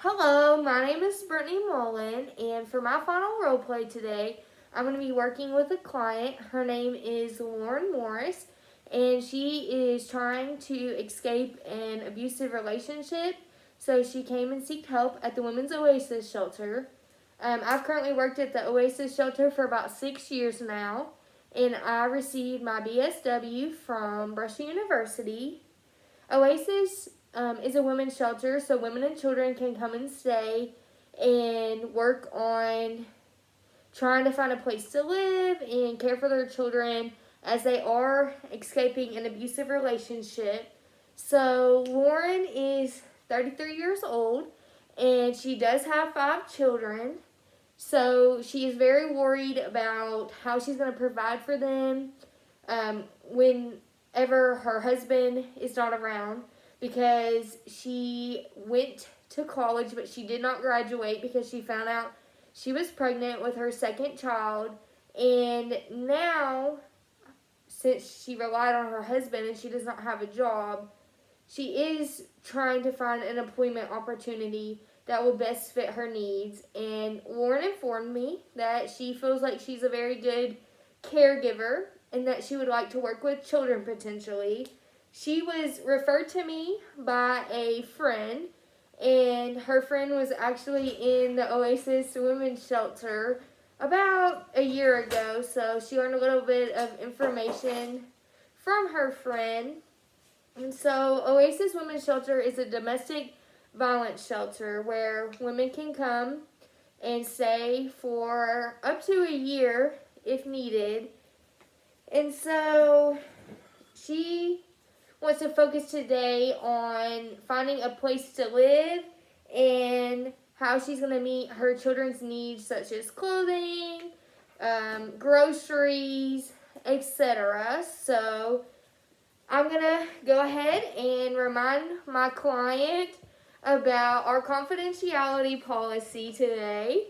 Hello, my name is Brittany Mullen, and for my final role play today, I'm going to be working with a client. Her name is Lauren Morris, and she is trying to escape an abusive relationship. So she came and sought help at the Women's Oasis Shelter. I've currently worked at the Oasis Shelter for about 6 years now, and I received my BSW from Brushy University. Oasis is a women's shelter, so women and children can come and stay and work on trying to find a place to live and care for their children as they are escaping an abusive relationship. So, Lauren is 33 years old and she does have 5 children. So, she is very worried about how she's going to provide for them whenever her husband is not around, because she went to college but she did not graduate because she found out she was pregnant with her second child. And now, since she relied on her husband and she does not have a job, she is trying to find an employment opportunity that will best fit her needs. And Lauren informed me that she feels like she's a very good caregiver and that she would like to work with children potentially. She was referred to me by a friend, and her friend was actually in the Oasis Women's Shelter about a year ago, so she learned a little bit of information from her friend. And so, Oasis Women's Shelter is a domestic violence shelter where women can come and stay for up to a year if needed. And so, she wants to focus today on finding a place to live and how she's going to meet her children's needs, such as clothing, groceries, etc. So, I'm going to go ahead and remind my client about our confidentiality policy today.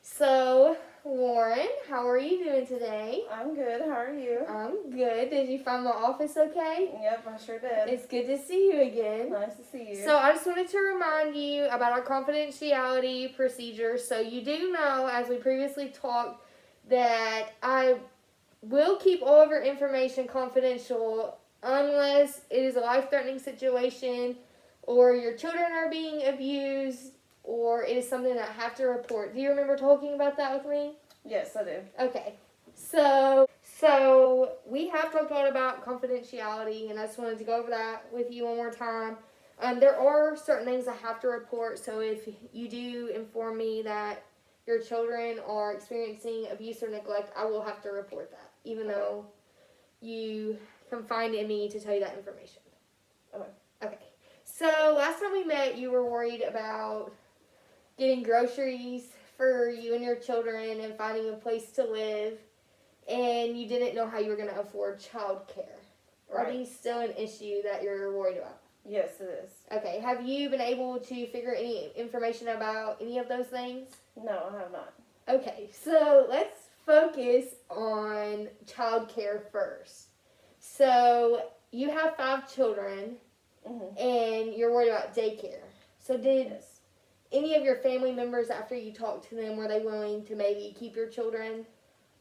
So, Lauren, how are you doing today? I'm good. How are you? I'm good. Did you find my office okay? Yep, I sure did. It's good to see you again. Nice to see you. So I just wanted to remind you about our confidentiality procedure. So you do know, as we previously talked, that I will keep all of your information confidential unless it is a life-threatening situation or your children are being abused or it is something that I have to report. Do you remember talking about that with me? Yes, I do. Okay. So we have talked a lot about confidentiality, and I just wanted to go over that with you one more time. There are certain things I have to report, so if you do inform me that your children are experiencing abuse or neglect, I will have to report that, even though you confided in me to tell you that information. Okay. Okay. So last time we met, you were worried about getting groceries for you and your children and finding a place to live, and you didn't know how you were going to afford childcare. Are Right. these still an issue that you're worried about? Yes, it is. Okay. Have you been able to figure any information about any of those things? No, I have not. Okay, so let's focus on childcare first. So you have 5 children, Mm-hmm. and you're worried about daycare. So did Yes. any of your family members, after you talked to them, were they willing to maybe keep your children?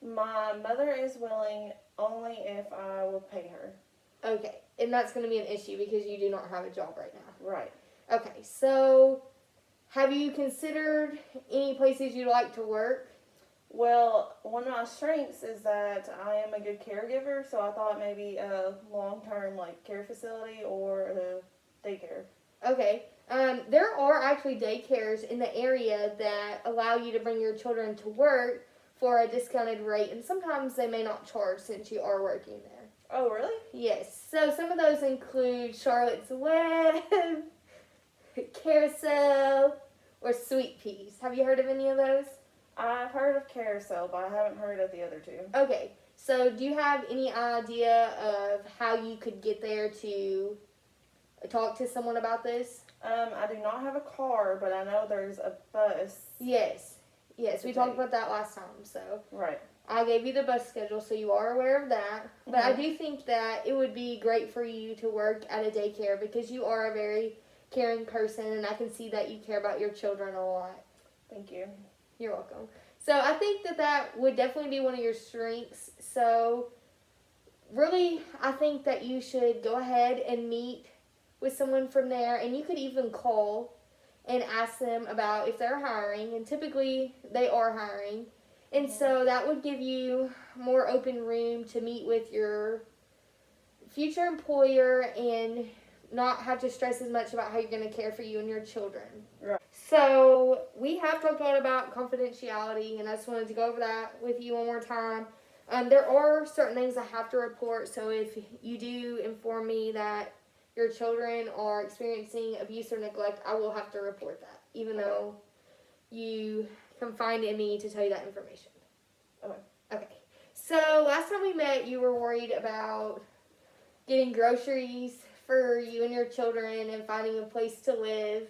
My mother is willing only if I will pay her. Okay, and that's going to be an issue because you do not have a job right now. Right. Okay, so have you considered any places you'd like to work? Well, one of my strengths is that I am a good caregiver, so I thought maybe a long-term care facility or a daycare. Okay, there are actually daycares in the area that allow you to bring your children to work for a discounted rate, and sometimes they may not charge since you are working there. Oh, really? Yes, so some of those include Charlotte's Web, Carousel, or Sweet Peas. Have you heard of any of those? I've heard of Carousel, but I haven't heard of the other two. Okay, so do you have any idea of how you could get there to talk to someone about this? I do not have a car, but I know there's a bus. Yes, we talked about that last time, so Right. I gave you the bus schedule, so you are aware of that. But I do think that it would be great for you to work at a daycare because you are a very caring person, and I can see that you care about your children a lot. Thank you. You're welcome. So I think that would definitely be one of your strengths. So really, I think that you should go ahead and meet with someone from there, and you could even call and ask them about if they're hiring, and typically they are hiring. And so that would give you more open room to meet with your future employer and not have to stress as much about how you're going to care for you and your children. Right. So we have talked a lot about confidentiality, and I just wanted to go over that with you one more time. There are certain things I have to report, so if you do inform me that your children are experiencing abuse or neglect, I will have to report that, even though you confide in me to tell you that information. Okay. So last time we met, you were worried about getting groceries for you and your children and finding a place to live,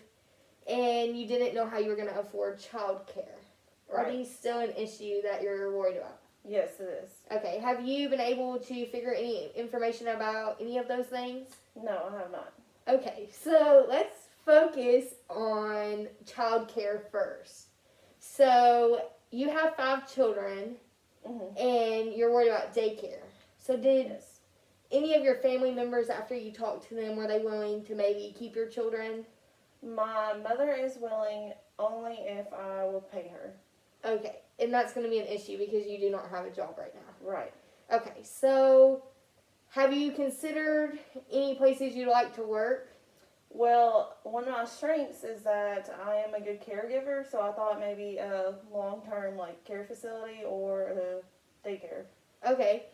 and you didn't know how you were going to afford childcare. Are Right. these still an issue that you're worried about? Yes, it is. Okay. Have you been able to figure any information about any of those things? No, I have not. Okay, so let's focus on childcare first. So you have 5 children, and you're worried about daycare. So did Yes. any of your family members, after you talked to them, were they willing to maybe keep your children? My mother is willing only if I will pay her. Okay, and that's going to be an issue because you do not have a job right now. Right. Okay, so have you considered any places you'd like to work? Well, one of my strengths is that I am a good caregiver, so I thought maybe a long-term care facility or a daycare. Okay.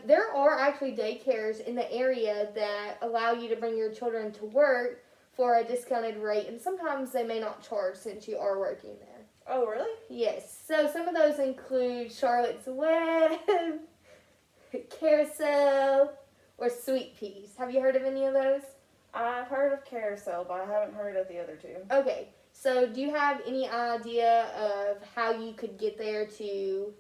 There are actually daycares in the area that allow you to bring your children to work for a discounted rate, and sometimes they may not charge since you are working there. Oh, really? Yes. So some of those include Charlotte's Web, Carousel, or Sweet Peas. Have you heard of any of those? I've heard of Carousel, but I haven't heard of the other two. Okay. So do you have any idea of how you could get there to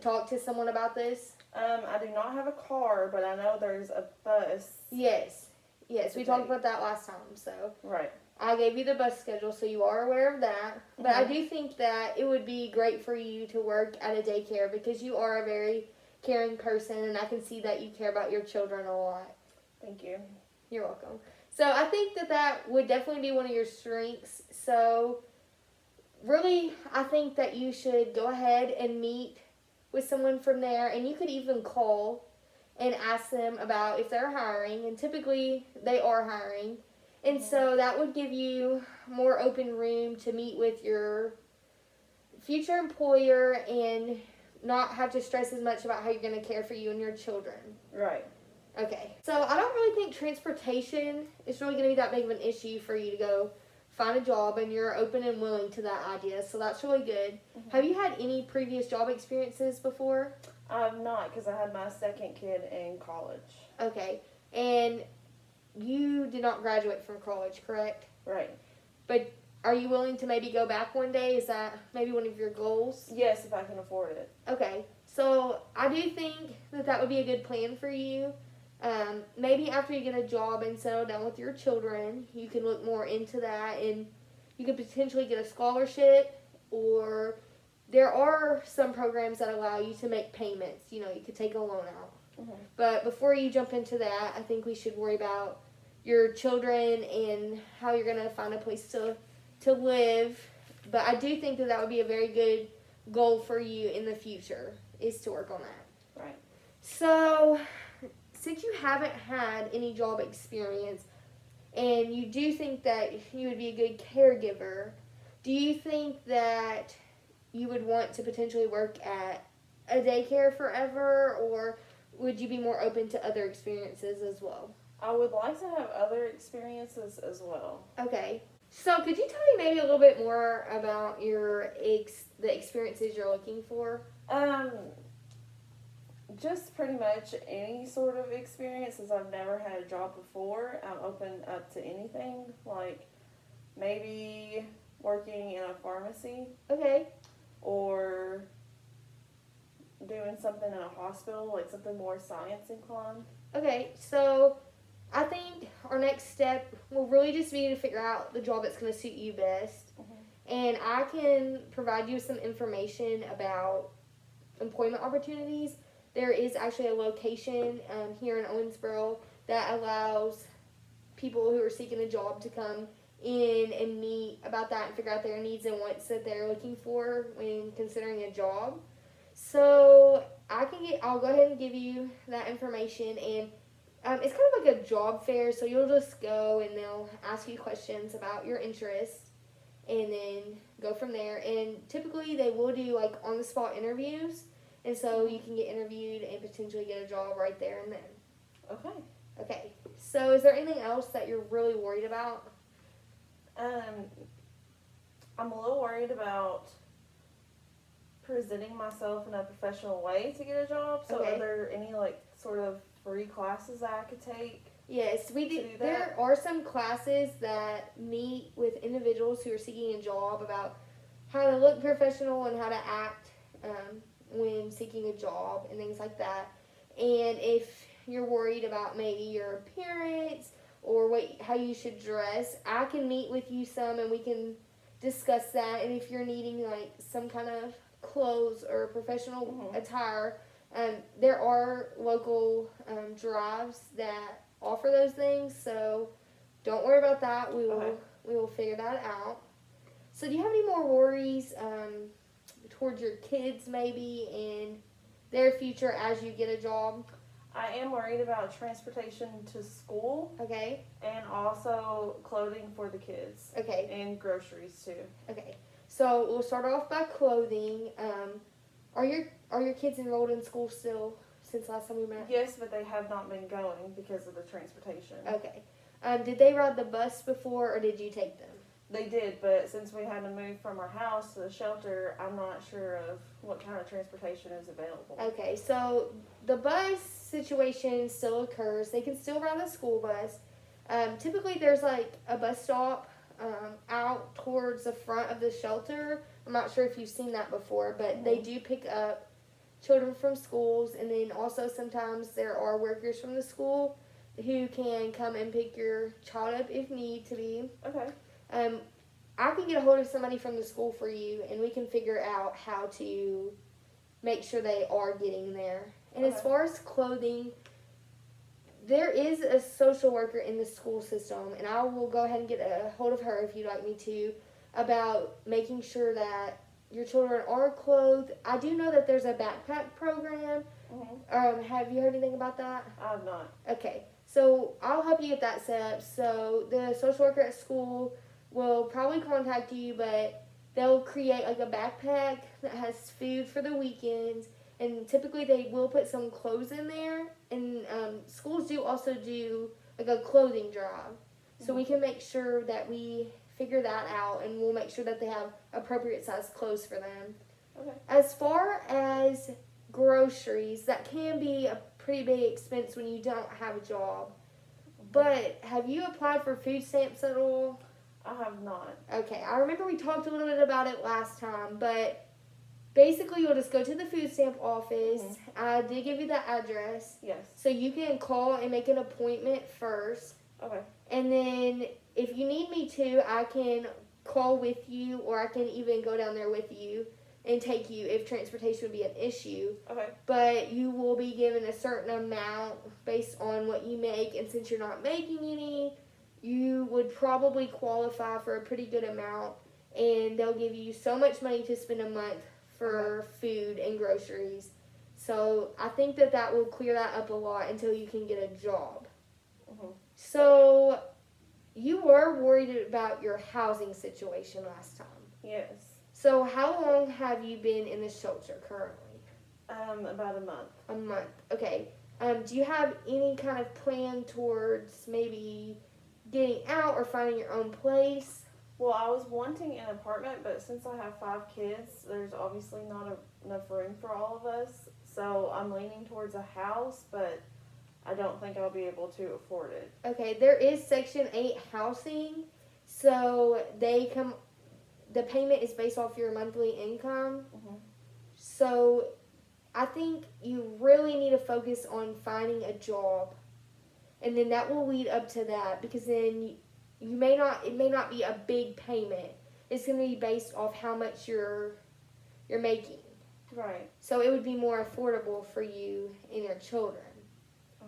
talk to someone about this? I do not have a car, but I know there's a bus. Yes. Yes, we talked about that last time, so. Right. I gave you the bus schedule, so you are aware of that. But I do think that it would be great for you to work at a daycare because you are a very caring person, and I can see that you care about your children a lot. Thank you. You're welcome. So I think that would definitely be one of your strengths. So really, I think that you should go ahead and meet with someone from there, and you could even call and ask them about if they're hiring, and typically they are hiring. And so that would give you more open room to meet with your future employer and not have to stress as much about how you're going to care for you and your children. Right. Okay. So I don't really think transportation is really going to be that big of an issue for you to go find a job, and you're open and willing to that idea. So that's really good. Have you had any previous job experiences before? I've not, because I had my second kid in college. Okay. And you did not graduate from college, correct? Right. But are you willing to maybe go back one day? Is that maybe one of your goals? Yes, if I can afford it. Okay. So I do think that would be a good plan for you. Maybe after you get a job and settle down with your children, you can look more into that, and you could potentially get a scholarship, or there are some programs that allow you to make payments. You could take a loan out. But before you jump into that, I think we should worry about your children and how you're going to find a place to live. But I do think that would be a very good goal for you in the future, is to work on that. Right. So, since you haven't had any job experience and you do think that you would be a good caregiver, do you think that you would want to potentially work at a daycare forever, or would you be more open to other experiences as well? I would like to have other experiences as well. Okay. So could you tell me maybe a little bit more about the experiences you're looking for? Just pretty much any sort of experience, since I've never had a job before. I'm open up to anything, like maybe working in a pharmacy Okay. or doing something in a hospital, like something more science inclined. Okay, so I think our next step will really just be to figure out the job that's going to suit you best. And I can provide you some information about employment opportunities. There is actually a location here in Owensboro that allows people who are seeking a job to come in and meet about that and figure out their needs and wants that they're looking for when considering a job. So I'll go ahead and give you that information, and it's kind of like a job fair. So you'll just go and they'll ask you questions about your interests, and then go from there. And typically they will do like on the spot interviews, and so you can get interviewed and potentially get a job right there and then. Okay. Okay. So is there anything else that you're really worried about? I'm a little worried about presenting myself in a professional way to get a job. So Okay. are there any like sort of free classes that I could take? Yes, we do. To do that? There are some classes that meet with individuals who are seeking a job about how to look professional and how to act when seeking a job and things like that. And if you're worried about maybe your appearance or how you should dress, I can meet with you some and we can discuss that. And if you're needing like some kind of clothes or professional attire, there are local drives that offer those things, so don't worry about that. We will figure that out. So do you have any more worries towards your kids maybe and their future as you get a job? I am worried about transportation to school. Okay. And also clothing for the kids. Okay. And groceries too. Okay. So we'll start off by clothing. Are your kids enrolled in school still since last time we met? Yes, but they have not been going because of the transportation. Okay. Did they ride the bus before or did you take them? They did, but since we had to move from our house to the shelter, I'm not sure of what kind of transportation is available. Okay, so the bus situation still occurs. They can still ride the school bus. Typically, there's like a bus stop out towards the front of the shelter. I'm not sure if you've seen that before, but they do pick up children from schools, and then also sometimes there are workers from the school who can come and pick your child up if need to be. Okay. I can get a hold of somebody from the school for you, and we can figure out how to make sure they are getting there. And as far as clothing, there is a social worker in the school system, and I will go ahead and get a hold of her if you'd like me to, about making sure that your children are clothed. I do know that there's a backpack program. Have you heard anything about that? I have not. Okay, so I'll help you get that set up. So the social worker at school will probably contact you, but they'll create like a backpack that has food for the weekends, and typically they will put some clothes in there. And schools do also do like a clothing drive, so we can make sure that we figure that out, and we'll make sure that they have appropriate size clothes for them. Okay. As far as groceries, that can be a pretty big expense when you don't have a job. But have you applied for food stamps at all? I have not. Okay, I remember we talked a little bit about it last time, but basically you'll just go to the food stamp office. I did give you the address. Yes. So you can call and make an appointment first. Okay. And then if you need me to, I can call with you, or I can even go down there with you and take you if transportation would be an issue. Okay. But you will be given a certain amount based on what you make, and since you're not making any, you would probably qualify for a pretty good amount, and they'll give you so much money to spend a month for food and groceries. So I think that will clear that up a lot until you can get a job. So you were worried about your housing situation last time. Yes. So how long have you been in the shelter currently? About a month. A month. Okay. Do you have any kind of plan towards maybe getting out or finding your own place? Well, I was wanting an apartment, but since I have 5 kids, there's obviously not enough room for all of us. So I'm leaning towards a house, but I don't think I'll be able to afford it. Okay, there is Section 8 housing. So the payment is based off your monthly income. So I think you really need to focus on finding a job. and then that will lead up to that, because then you may not, it may not be a big payment. It's going to be based off how much you're making. Right. So it would be more affordable for you and your children.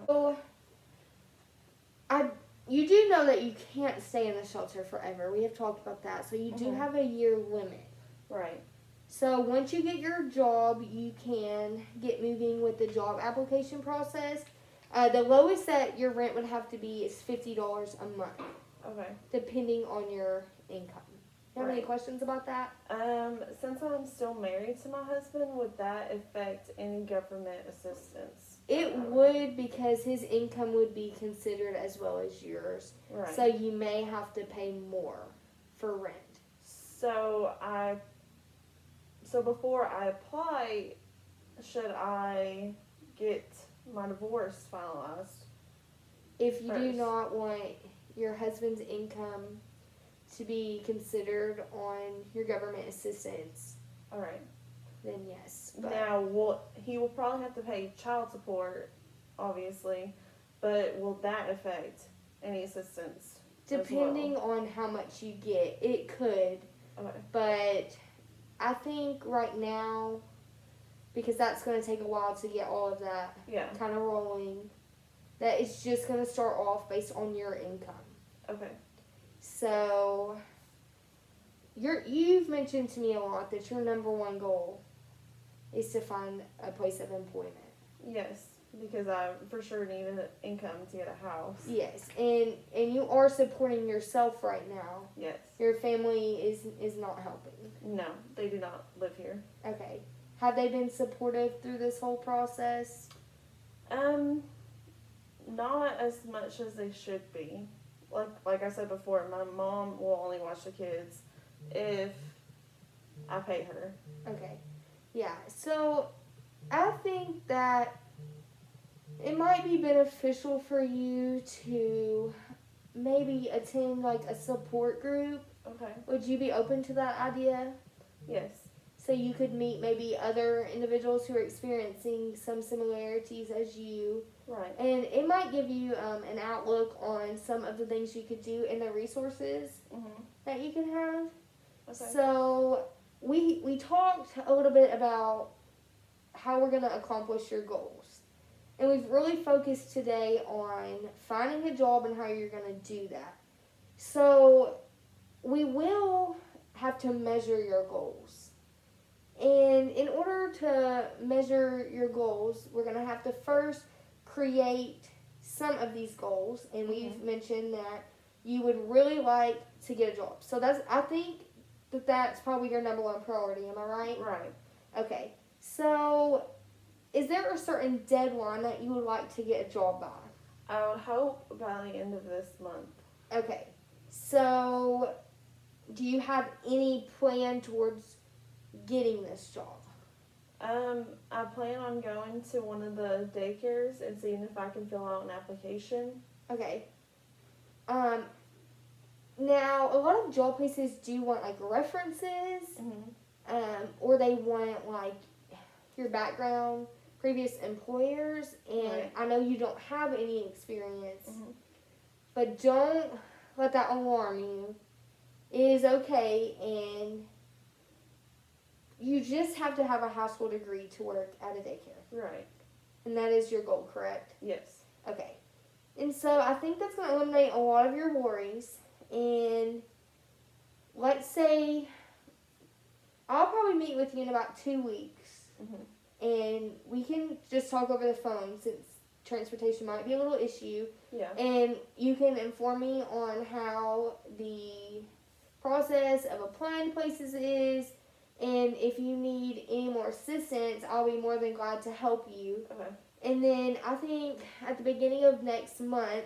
So you do know that you can't stay in the shelter forever. We have talked about that. So you do have a year limit. Right. So once you get your job, you can get moving with the job application process. The lowest that your rent would have to be is $50 a month, Okay. depending on your income. You have any Right. questions about that? Since I'm still married to my husband, would that affect any government assistance? It would, because his income would be considered as well as yours. Right. So you may have to pay more for rent. So before I apply, should I get my divorce finalized? If you do First. not want your husband's income to be considered on your government assistance, All right. then yes. But Now, he will probably have to pay child support, obviously, but will that affect any assistance? depending on how much you get, it could. Okay. But I think right now, because that's going to take a while to get all of that Yeah. kind of rolling, that it's just going to start off based on your income. Okay. So you've mentioned to me a lot that your number one goal is to find a place of employment. Yes, because I for sure need an income to get a house. Yes, and you are supporting yourself right now. Yes. Your family is not helping. No, they do not live here. Okay. Have they been supportive through this whole process? Not as much as they should be. Like I said before, my mom will only watch the kids if I pay her. Okay. Yeah. So I think that it might be beneficial for you to maybe attend like a support group. Okay. Would you be open to that idea? Yes. So you could meet maybe other individuals who are experiencing some similarities as you. Right. And it might give you an outlook on some of the things you could do and the resources that you can have. Okay. So we talked a little bit about how we're going to accomplish your goals. And we've really focused today on finding a job and how you're going to do that. So we will have to measure your goals. And in order to measure your goals, we're going to have to first create some of these goals. And we've mentioned that you would really like to get a job. So I think that's probably your number one priority. Am I right? Right. Okay. So is there a certain deadline that you would like to get a job by? I would hope by the end of this month. Okay. So do you have any plan towards getting this job? I plan on going to one of the daycares and seeing if I can fill out an application. Okay. Now, a lot of job places do want like references, or they want like your background, previous employers, and Right. I know you don't have any experience, but don't let that alarm you. It is okay, and you just have to have a high school degree to work at a daycare. Right. And that is your goal, correct? Yes. Okay. And so I think that's going to eliminate a lot of your worries. And let's say I'll probably meet with you in about 2 weeks. And we can just talk over the phone since transportation might be a little issue. Yeah. And you can inform me on how the process of applying to places is. And if you need any more assistance, I'll be more than glad to help you. Okay. And then I think at the beginning of next month,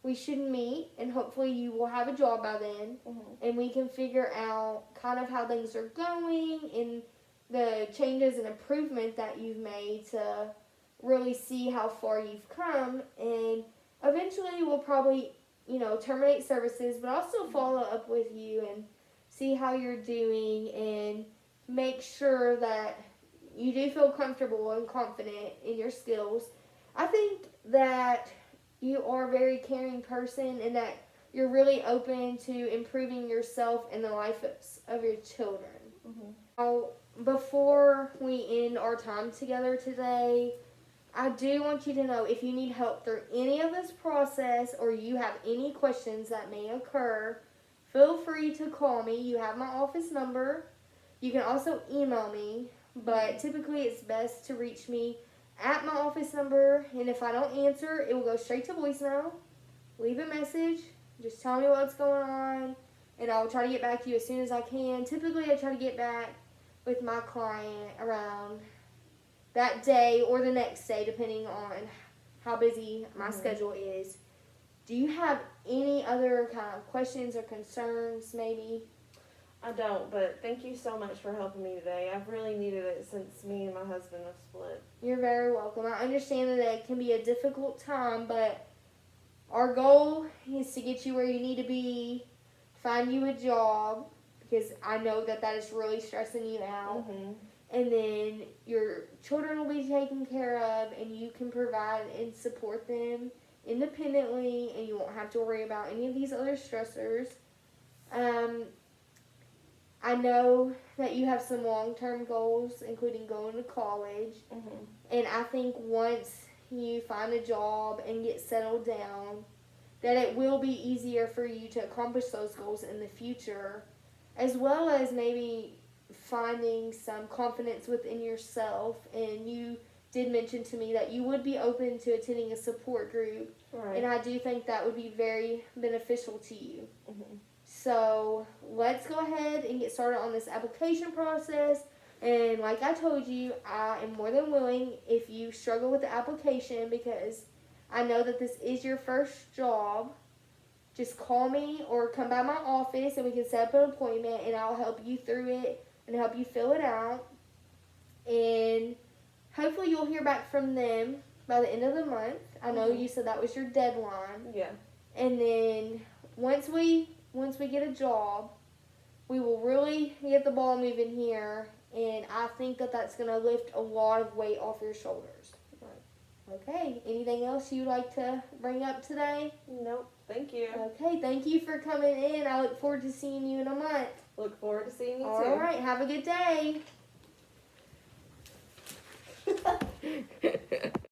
we should meet, and hopefully you will have a job by then. And we can figure out kind of how things are going and the changes and improvement that you've made to really see how far you've come. And eventually we'll probably, terminate services, but I'll still follow up with you and see how you're doing and make sure that you do feel comfortable and confident in your skills. I think that you are a very caring person and that you're really open to improving yourself and the life of your children. Mm-hmm. Now, before we end our time together today, I do want you to know if you need help through any of this process or you have any questions that may occur, feel free to call me. You have my office number. You can also email me, but typically it's best to reach me at my office number, and if I don't answer, it will go straight to voicemail. Leave a message, just tell me what's going on, and I will try to get back to you as soon as I can. Typically, I try to get back with my client around that day or the next day, depending on how busy my schedule is. Do you have any other kind of questions or concerns, maybe? I don't, but thank you so much for helping me today. I've really needed it since me and my husband have split. You're very welcome. I understand that it can be a difficult time, but our goal is to get you where you need to be, find you a job, because I know that is really stressing you out. Mm-hmm. And then your children will be taken care of, and you can provide and support them independently, and you won't have to worry about any of these other stressors. I know that you have some long-term goals, including going to college. Mm-hmm. And I think once you find a job and get settled down, that it will be easier for you to accomplish those goals in the future, as well as maybe finding some confidence within yourself. And you did mention to me that you would be open to attending a support group, Right. and I do think that would be very beneficial to you. Mm-hmm. So let's go ahead and get started on this application process. And like I told you, I am more than willing if you struggle with the application, because I know that this is your first job. Just call me or come by my office and we can set up an appointment, and I'll help you through it and help you fill it out. And hopefully you'll hear back from them by the end of the month. I know you said that was your deadline. Yeah. And then once we get a job, we will really get the ball moving here, and I think that that's going to lift a lot of weight off your shoulders. Right. Okay, anything else you'd like to bring up today? Nope. Thank you. Okay, thank you for coming in. I look forward to seeing you in a month. Look forward to seeing you too. All right, have a good day.